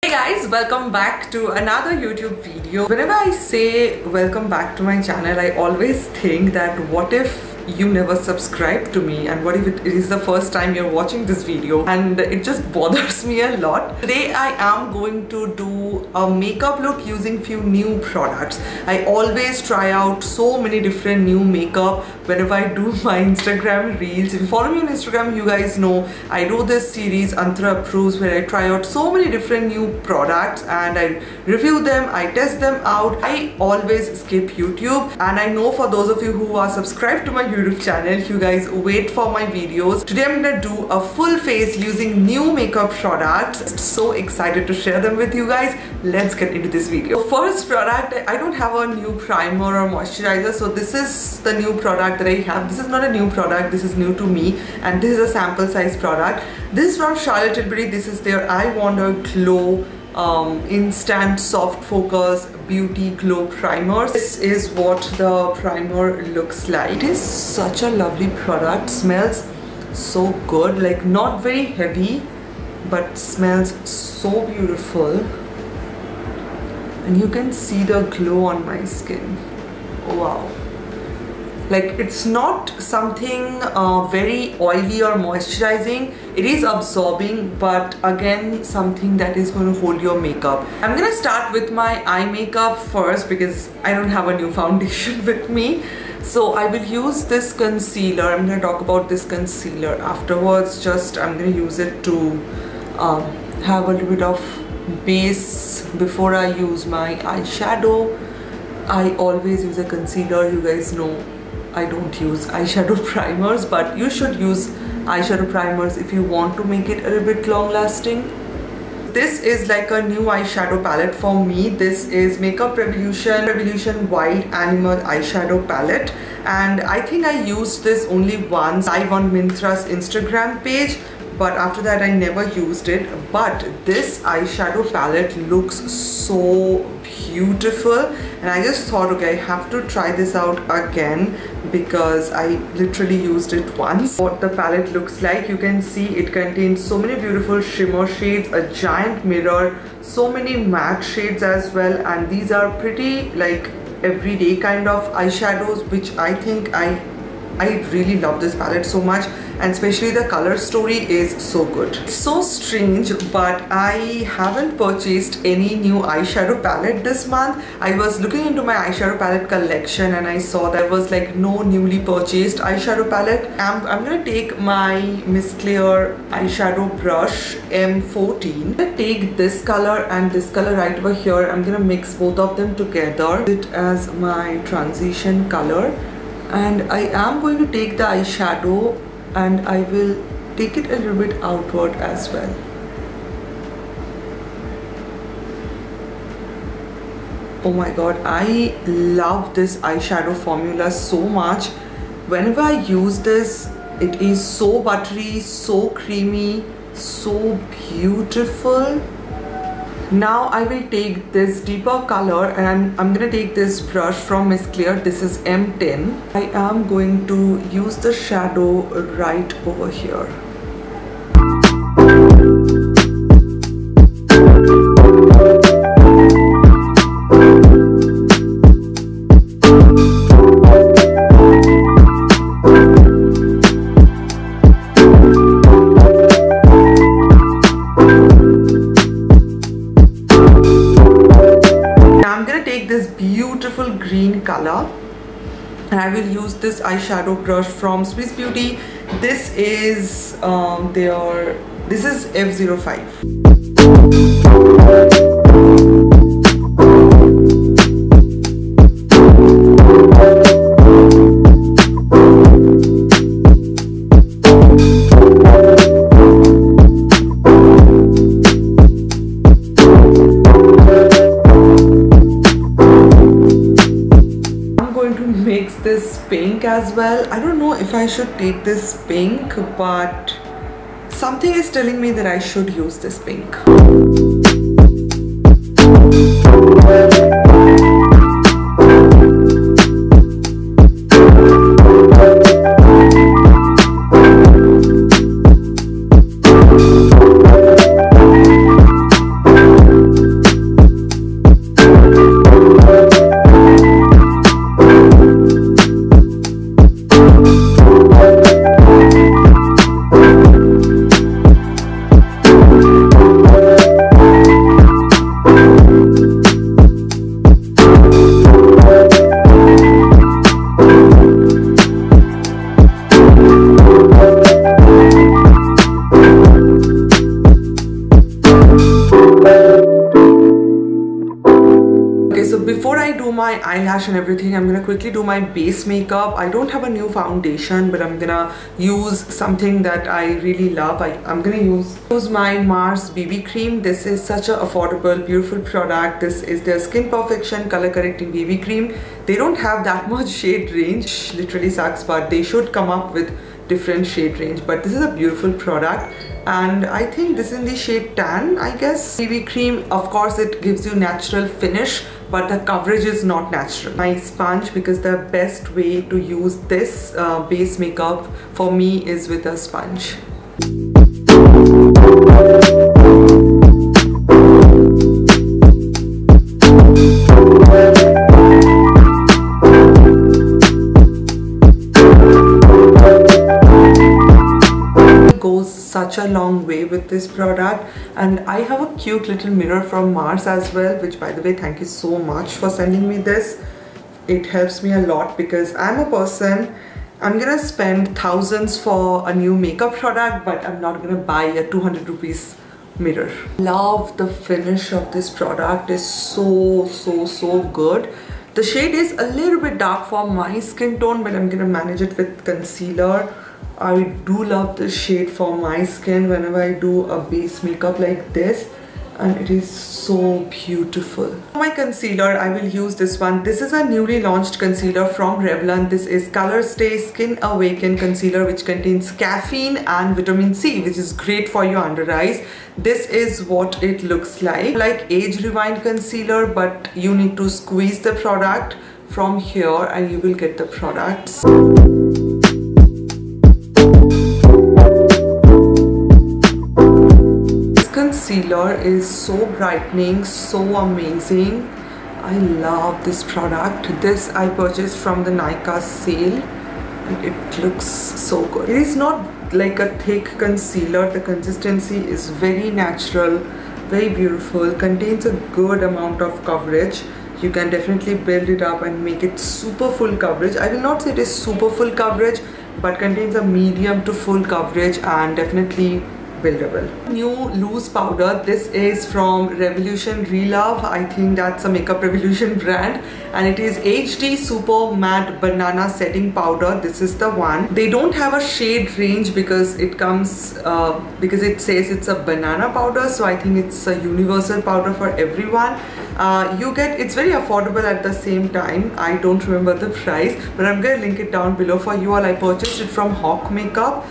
Hey guys, welcome back to another YouTube video. Whenever I say welcome back to my channel, I always think that what if you never subscribe to me, and what if it is the first time you're watching this video, and it just bothers me a lot. Today I am going to do a makeup look using few new products. I always try out so many different new makeup whenever I do my Instagram reels. If you follow me on Instagram, you guys know I do this series Antara Approves, where I try out so many different new products and I review them, I test them out. I always skip YouTube, and I know for those of you who are subscribed to my YouTube channel, you guys wait for my videos. Today I'm gonna do a full face using new makeup products. So excited to share them with you guys. Let's get into this video. First product, I don't have a new primer or moisturizer, so this is the new product that I have. This is not a new product, this is new to me, and this is a sample size product. This is from Charlotte Tilbury. This is their I Wonder Glow Instant Soft Focus Beauty Glow Primer. This is what the primer looks like. It is such a lovely product, smells so good, like not very heavy but smells so beautiful, and you can see the glow on my skin. Wow. Like, it's not something very oily or moisturizing. It is absorbing, but again something that is going to hold your makeup. I'm gonna start with my eye makeup first because I don't have a new foundation with me. So I will use this concealer. I'm gonna talk about this concealer afterwards. Just I'm gonna use it to have a little bit of base before I use my eyeshadow. I always use a concealer. You guys know I don't use eyeshadow primers, but you should use eyeshadow primers if you want to make it a little bit long lasting. This is like a new eyeshadow palette for me. This is Makeup Revolution Wild Animal Eyeshadow Palette, and I think I used this only once live on Myntra's Instagram page, but after that I never used it. But this eyeshadow palette looks so beautiful, and I just thought, okay, I have to try this out again because I literally used it once. What the palette looks like, you can see it contains so many beautiful shimmer shades, a giant mirror, so many matte shades as well, and these are pretty like everyday kind of eyeshadows, which I think I really love this palette so much, and especially the color story is so good. It's so strange, but I haven't purchased any new eyeshadow palette this month. I was looking into my eyeshadow palette collection and I saw there was like no newly purchased eyeshadow palette. I'm gonna take my Miss Clear eyeshadow brush M14. I'm gonna take this color and this color right over here. I'm gonna mix both of them together, it as my transition color. And I am going to take the eyeshadow and I will take it a little bit outward as well. Oh my god, I love this eyeshadow formula so much. Whenever I use this, it is so buttery, so creamy, so beautiful. Now I will take this deeper color and I'm gonna take this brush from Miss Clear. This is M10. I am going to use the shadow right over here. Green color, and I will use this eyeshadow brush from Swiss Beauty. This is this is F05. This pink as well. I don't know if I should take this pink, but something is telling me that I should use this pink. my eyelash and everything, I'm gonna quickly do my base makeup. I don't have a new foundation, but I'm gonna use something that I really love. I'm gonna use my Mars BB cream. This is such an affordable, beautiful product. This is their Skin Perfection color correcting BB cream. They don't have that much shade range, literally sucks, but they should come up with different shade range. But this is a beautiful product, and I think this is in the shade tan, I guess. BB cream, of course, it gives you natural finish, but the coverage is not natural. My sponge, because the best way to use this base makeup for me is with a sponge. Such a long way with this product. And I have a cute little mirror from Mars as well, which, by the way, thank you so much for sending me this. It helps me a lot because I'm a person, I'm gonna spend thousands for a new makeup product, but I'm not gonna buy a 200 rupees mirror. Love the finish of this product. Is so good. The shade is a little bit dark for my skin tone, but I'm gonna manage it with concealer. I do love this shade for my skin whenever I do a base makeup like this, and it is so beautiful. For my concealer, I will use this one. This is a newly launched concealer from Revlon. This is Color Stay Skin Awaken Concealer, which contains caffeine and vitamin C, which is great for your under eyes. This is what it looks like Age Rewind concealer, but you need to squeeze the product from here and you will get the products. Concealer is so brightening, so amazing. I love this product. This I purchased from the Nykaa sale and it looks so good. It is not like a thick concealer. The consistency is very natural, very beautiful, contains a good amount of coverage. You can definitely build it up and make it super full coverage. I will not say it is super full coverage, but contains a medium to full coverage and definitely buildable. New loose powder. This is from Revolution Relove. I think that's a Makeup Revolution brand, and it is HD Super Matte Banana Setting Powder. This is the one. They don't have a shade range because it comes because it says it's a banana powder, so I think it's a universal powder for everyone. It's very affordable at the same time. I don't remember the price, but I'm gonna link it down below for you all. I purchased it from Hawk Makeup.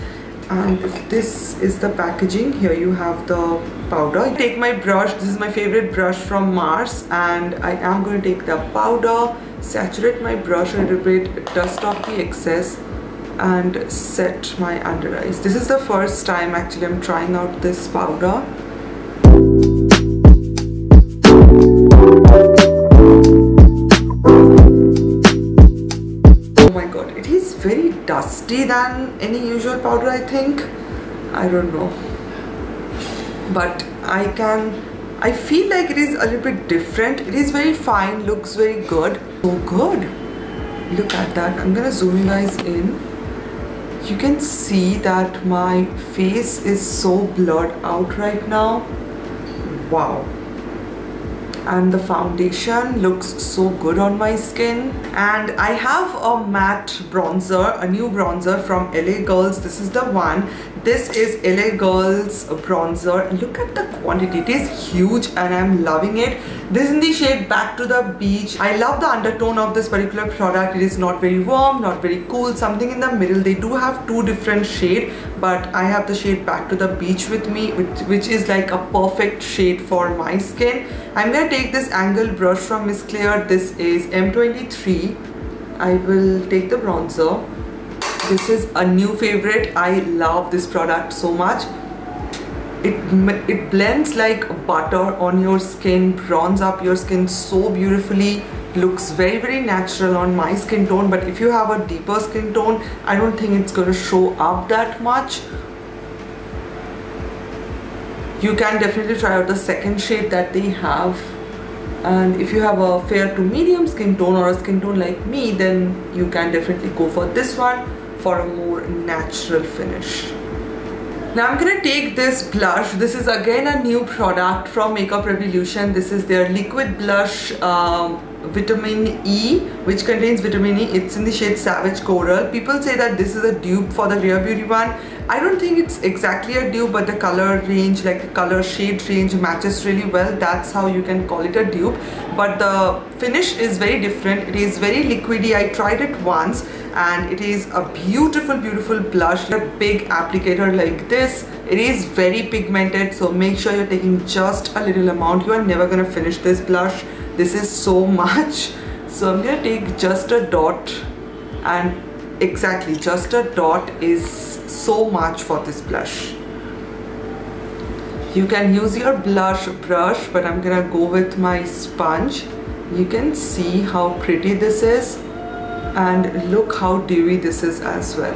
And this is the packaging. Here you have the powder. Take my brush. This is my favorite brush from Mars, and I am going to take the powder, saturate my brush a little bit, dust off the excess, and set my under eyes. This is the first time actually I'm trying out this powder. Very dusty than any usual powder, I think. I don't know, but I feel like it is a little bit different. It is very fine, looks very good. So good. Look at that. I'm gonna zoom you guys in. You can see that my face is so blurred out right now. Wow. And the foundation looks so good on my skin. And I have a matte bronzer, a new bronzer from LA Girls. This is the one. This is LA Girls bronzer. Look at the quantity. It is huge and I'm loving it. This is in the shade Back to the Beach. I love the undertone of this particular product. It is not very warm, not very cool, something in the middle. They do have two different shades, but I have the shade Back to the Beach with me, which is like a perfect shade for my skin. I'm gonna take this angled brush from Miss Claire. This is M23. I will take the bronzer. This is a new favorite. I love this product so much. It blends like butter on your skin, bronze up your skin so beautifully. Looks very natural on my skin tone, but if you have a deeper skin tone, I don't think it's going to show up that much. You can definitely try out the second shade that they have, and if you have a fair to medium skin tone or a skin tone like me, then you can definitely go for this one for a more natural finish. Now I'm gonna take this blush. This is again a new product from Makeup Revolution. This is their liquid blush vitamin E, which contains vitamin E. It's in the shade Savage Coral. People say that this is a dupe for the Rare Beauty one. I don't think it's exactly a dupe, but the color range, like the color shade range, matches really well. That's how you can call it a dupe. But the finish is very different. It is very liquidy. I tried it once and it is a beautiful, beautiful blush. A big applicator like this. It is very pigmented, so make sure you're taking just a little amount. You are never gonna finish this blush. This is so much. So I'm gonna take just a dot, and exactly just a dot is so much for this blush. You can use your blush brush, but I'm gonna go with my sponge. You can see how pretty this is, and look how dewy this is as well.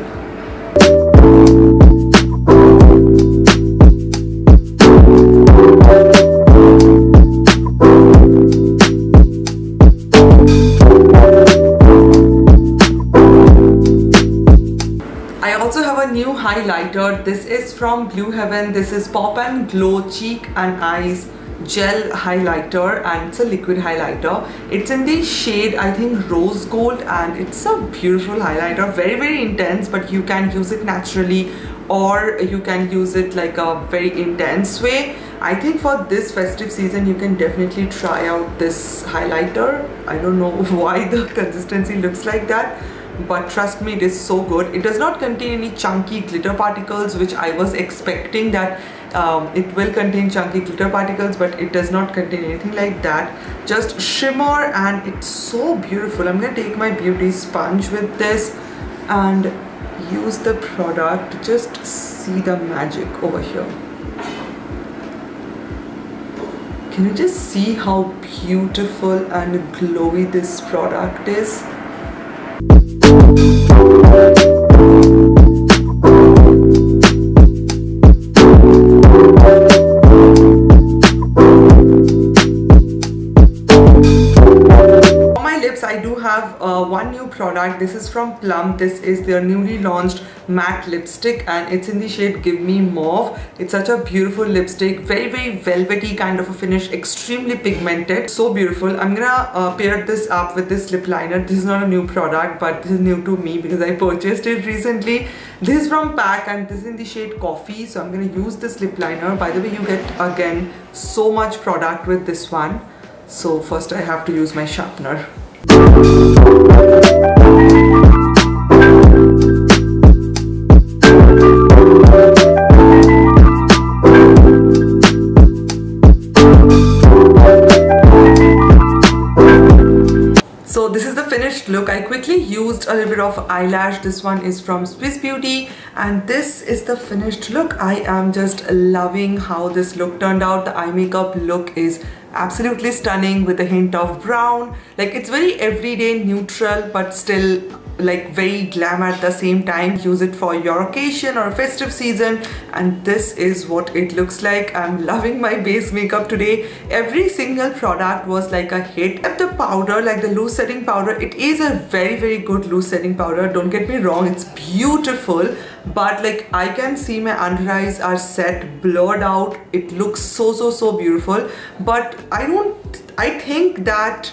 I also have a new highlighter. This is from Blue Heaven. This is Pop and Glow Cheek and Eyes Gel Highlighter, and it's a liquid highlighter. It's in the shade, I think, Rose Gold, and it's a beautiful highlighter. Very, very intense, but you can use it naturally or you can use it like a very intense way. I think for this festive season you can definitely try out this highlighter. I don't know why the consistency looks like that, but trust me, it is so good. It does not contain any chunky glitter particles, which I was expecting that it will contain chunky glitter particles, but it does not contain anything like that. Just shimmer, and it's so beautiful. I'm gonna take my beauty sponge with this and use the product. Just see the magic over here. Can you just see how beautiful and glowy this product is? I do have one new product. This is from Plum. This is their newly launched matte lipstick, and it's in the shade Give Me Mauve. It's such a beautiful lipstick, very, very velvety kind of a finish, extremely pigmented, so beautiful. I'm gonna pair this up with this lip liner. This is not a new product, but this is new to me because I purchased it recently. This is from PAC and this is in the shade Coffee, so I'm gonna use this lip liner. By the way, you get again so much product with this one. So first I have to use my sharpener. So this is the finished look. I quickly used a little bit of eyelash. This one is from Swiss Beauty, and this is the finished look. I am just loving how this look turned out. The eye makeup look is absolutely stunning with a hint of brown. Like, it's very everyday neutral, but still like very glam at the same time. Use it for your occasion or festive season, and this is what it looks like. I'm loving my base makeup today. Every single product was like a hit. At the powder, like the loose setting powder, it is a very, very good loose setting powder. Don't get me wrong, it's beautiful, but like I can see my under eyes are set, blurred out. It looks so beautiful, but I think that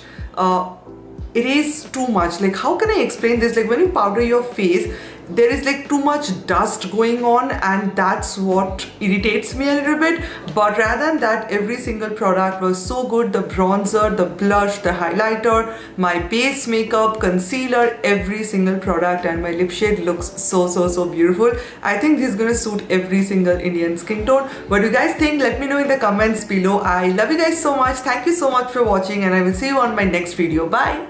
it is too much. Like, how can I explain this? Like, when you powder your face, there is like too much dust going on, and that's what irritates me a little bit. But rather than that, every single product was so good. The bronzer, the blush, the highlighter, my base makeup, concealer, every single product, and my lip shade looks so beautiful. I think this is gonna suit every single Indian skin tone. What do you guys think? Let me know in the comments below. I love you guys so much. Thank you so much for watching, and I will see you on my next video. Bye.